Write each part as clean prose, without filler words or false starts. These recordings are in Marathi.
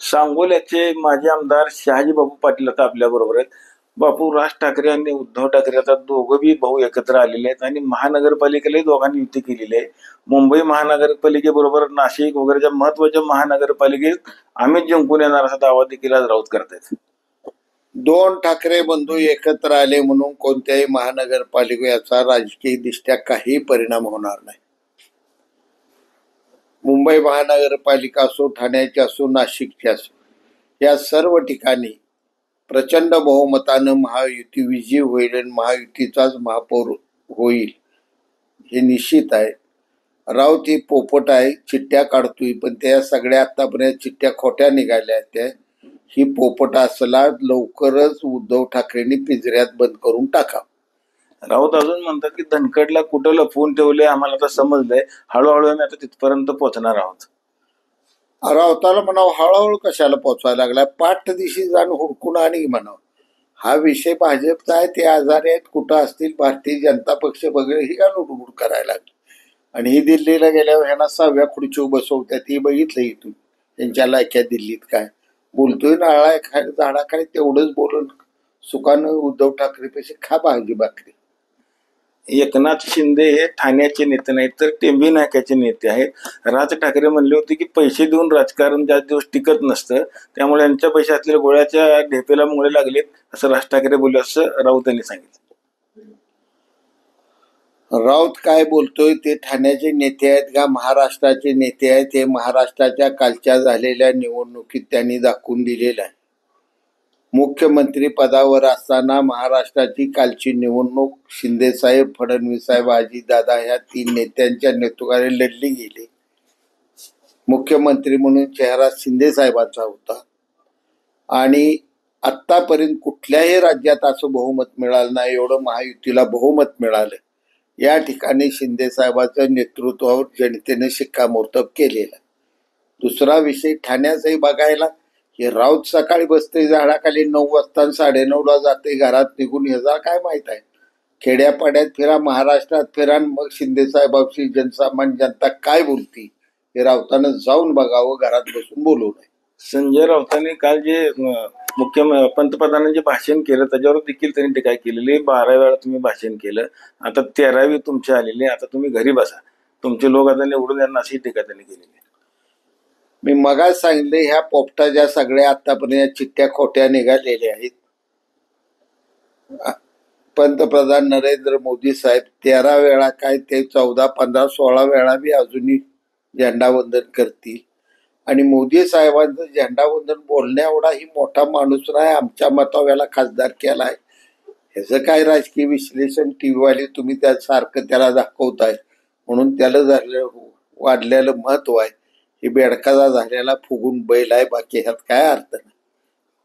सांगोल्याचे माजी आमदार शहाजी बापू पाटील आता आपल्या बरोबर आहेत. बापू, राज ठाकरे आणि उद्धव ठाकरे आता दोघं बी भाऊ एकत्र आलेले आहेत आणि महानगरपालिकेलाही दोघांनी युती केलेली आहे. मुंबई महानगरपालिकेबरोबर नाशिक वगैरेच्या महत्वाच्या महानगरपालिकेत आम्हीच जिंकून येणार असा दावा देखील आज राऊत करतायत. दोन ठाकरे बंधू एकत्र आले म्हणून कोणत्याही महानगरपालिकेचा राजकीय दृष्ट्या काही परिणाम होणार नाही. मुंबई महानगरपालिका असो, ठाण्याची असो, नाशिकची असो, या सर्व ठिकाणी प्रचंड बहुमतानं महायुती विजयी होईल आणि महायुतीचाच महापौर होईल हे निश्चित आहे. राऊत ही पोपट आहे, चिठ्ठ्या काढतोय, पण त्या सगळ्या आतापर्यंत चिठ्ठ्या खोट्या निघाल्या. त्या ही पोपट असला लवकरच उद्धव ठाकरेंनी पिंजऱ्यात बंद करून टाका. राऊत अजून म्हणतात की धनकडला कुठं लपवून ठेवले आम्हाला आता समजलंय, हळूहळू आम्ही आता तिथपर्यंत पोहोचणार आहोत. राऊताला म्हणावं हळूहळू कशाला पोचवायला लागला, पाठ दिशी जाऊन हुडकून आणि म्हणावं. हा विषय भाजपचा आहे, ते आजारी आहेत, कुठं असतील, भारतीय जनता पक्ष वगैरे ही का लुडबुड करायला लागली. आणि ही दिल्लीला गेल्यावर ह्यांना 6व्या खुर्चीवर बसवत्यात, ही बघितलं इथून त्यांच्या लायक्यात दिल्लीत काय बोलतोय. नाळा झाडाखाली तेवढंच बोलून सुखानं उद्धव ठाकरे पैसे खा भाजी भाकरी. एकनाथ शिंदे हे ठाण्याचे नेते नाहीत तर टेंबी नाक्याचे नेते आहेत. राज ठाकरे म्हणले होते की पैसे देऊन राजकारण जास्त दिवस टिकत नसतं, त्यामुळे यांच्या पैशातल्या गोळ्याच्या ढेपेला मुळे लागलेत असं राज ठाकरे बोलले, असं राऊत यांनी सांगितलं. राऊत काय बोलतोय ते ठाण्याचे नेते आहेत का महाराष्ट्राचे नेते आहेत हे महाराष्ट्राच्या कालच्या झालेल्या निवडणुकीत त्यांनी दाखवून दिलेलं आहे. मुख्यमंत्री पदावर असताना महाराष्ट्राची कालची निवडणूक शिंदेसाहेब, फडणवीस साहेब, अजितदादा ह्या 3 नेत्यांच्या नेतृत्वाखाली लढली गेली. मुख्यमंत्री म्हणून चेहरा शिंदेसाहेबांचा होता आणि आत्तापर्यंत कुठल्याही राज्यात असं बहुमत मिळालं नाही एवढं महायुतीला बहुमत मिळालं. या ठिकाणी शिंदेसाहेबांच्या नेतृत्वावर जनतेने शिक्कामोर्तब केलेला. दुसरा विषय ठाण्याचाही बघायला, हे राऊत सकाळी बसते झाडाखाली 9 वाजता 9:30ला जाते घरात निघून, ह्याचा काय माहित आहे. खेड्यापाड्यात फिरा, महाराष्ट्रात फिरा, मग शिंदेसाहेबांशी जनसामान्य जनता काय बोलती हे राऊतानं जाऊन बघावं, घरात बसून बोलू नये. संजय राऊतांनी काल जे पंतप्रधानांचे भाषण केलं त्याच्यावर देखील त्यांनी टीका केलेली. 12 वेळा तुम्ही भाषण केलं, आता 13वी तुमचे आलेले, आता तुम्ही घरी बसा, तुमचे लोक आता निवडून यांना, अशी टीका त्यांनी केलेली. मी मगाच सांगितले ह्या पोपटाच्या सगळ्या आतापर्यंत चिठ्ठ्या खोट्या निघालेल्या आहेत. पंतप्रधान नरेंद्र मोदी साहेब 13 वेळा काय ते 14, 15, 16 वेळा बी अजूनही झेंडावंदन करतील. आणि मोदी साहेबांचं झेंडावंदन बोलण्या एवढा ही मोठा माणूस नाही, आमच्या मताव्याला खासदार केला आहे. ह्याचं काय राजकीय विश्लेषण टीव्हीवाले तुम्ही त्या सारखं त्याला दाखवताय म्हणून त्याला झालेलं वाढलेलं महत्व आहे. हे बेडकाचा झालेला फुगून बैल आहे, बाकी ह्यात काय अर्थ नाही.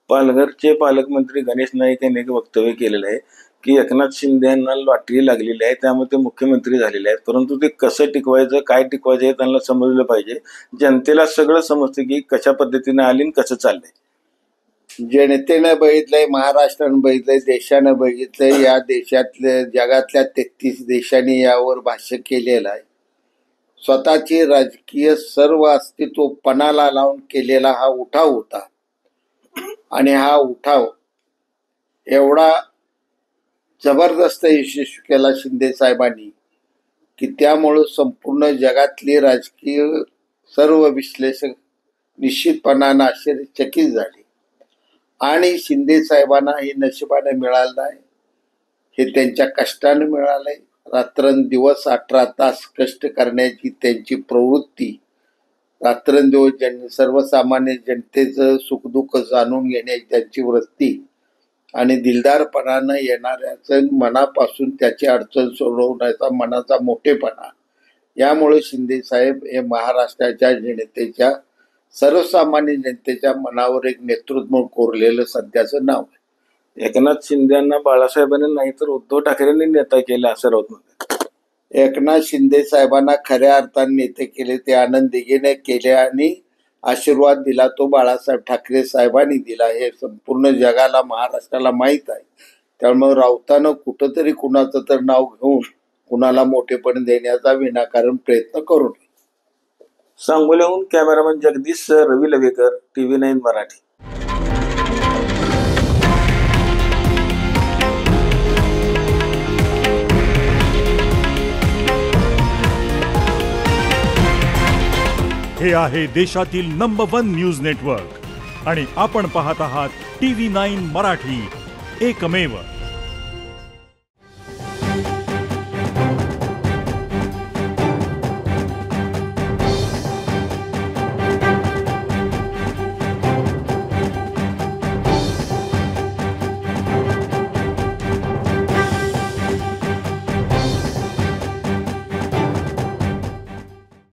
पालघरचे पालकमंत्री गणेश नाईक यांनी एक वक्तव्य केलेलं आहे की एकनाथ शिंदे यांना लॉटरी लागलेली आहे, त्यामुळे ते मुख्यमंत्री झालेले आहेत, परंतु ते कसं टिकवायचं, काय टिकवायचं हे त्यांना समजलं पाहिजे. जनतेला सगळं समजतं की कशा पद्धतीने आली आणि कसं चाललंय. जनतेनं बघितलंय, महाराष्ट्रानं बघितलंय, देशानं बघितलंय, या देशातल्या जगातल्या 33 देशांनी यावर भाष्य केलेलं आहे. स्वतःची राजकीय सर्व अस्तित्व पणाला लावून केलेला हा उठाव होता आणि हा उठाव एवढा जबरदस्त यशस्वी केला शिंदे साहेबांनी की त्यामुळं संपूर्ण जगातली राजकीय सर्व विश्लेषक निश्चितपणानं आश्चर्यचकित झाले. आणि शिंदे साहेबांना हे नशिबाने मिळालं नाही, हे त्यांच्या कष्टाने मिळालंय. रात्रंदिवस 18 तास कष्ट करण्याची त्यांची प्रवृत्ती, रात्रंदिवस सर्वसामान्य जनतेचं सुखदुःख जाणून घेण्याची त्यांची वृत्ती आणि दिलदारपणानं येणाऱ्याचं मनापासून त्याची अडचण सोडवण्याचा मनाचा मोठेपणा, यामुळे शिंदे साहेब हे महाराष्ट्राच्या जनतेच्या, सर्वसामान्य जनतेच्या मनावर एक नेतृत्व कोरलेलं सध्याचं नाव आहे. एकनाथ शिंदेना बाळासाहेबांनी नाही तर उद्धव ठाकरेंनी नेता केला असं राऊत म्हणतात. एकनाथ शिंदे साहेबांना खऱ्या अर्थाने नेते केले, ते आनंदीने केले आणि आशीर्वाद दिला तो बाळासाहेब ठाकरे साहेबांनी दिला, हे संपूर्ण जगाला, महाराष्ट्राला माहीत आहे. त्यामुळे राऊतानं कुठंतरी कुणाचं तर नाव घेऊन कुणाला मोठेपण देण्याचा विनाकारण प्रयत्न करू नये. सांगोल्याहून कॅमेरामन जगदीश रवी लवेकर, TV9 मराठी. हे आहे देशातील नंबर 1 न्यूज नेटवर्क आणि आपण पाहत आहात TV9 मराठी, एकमेव.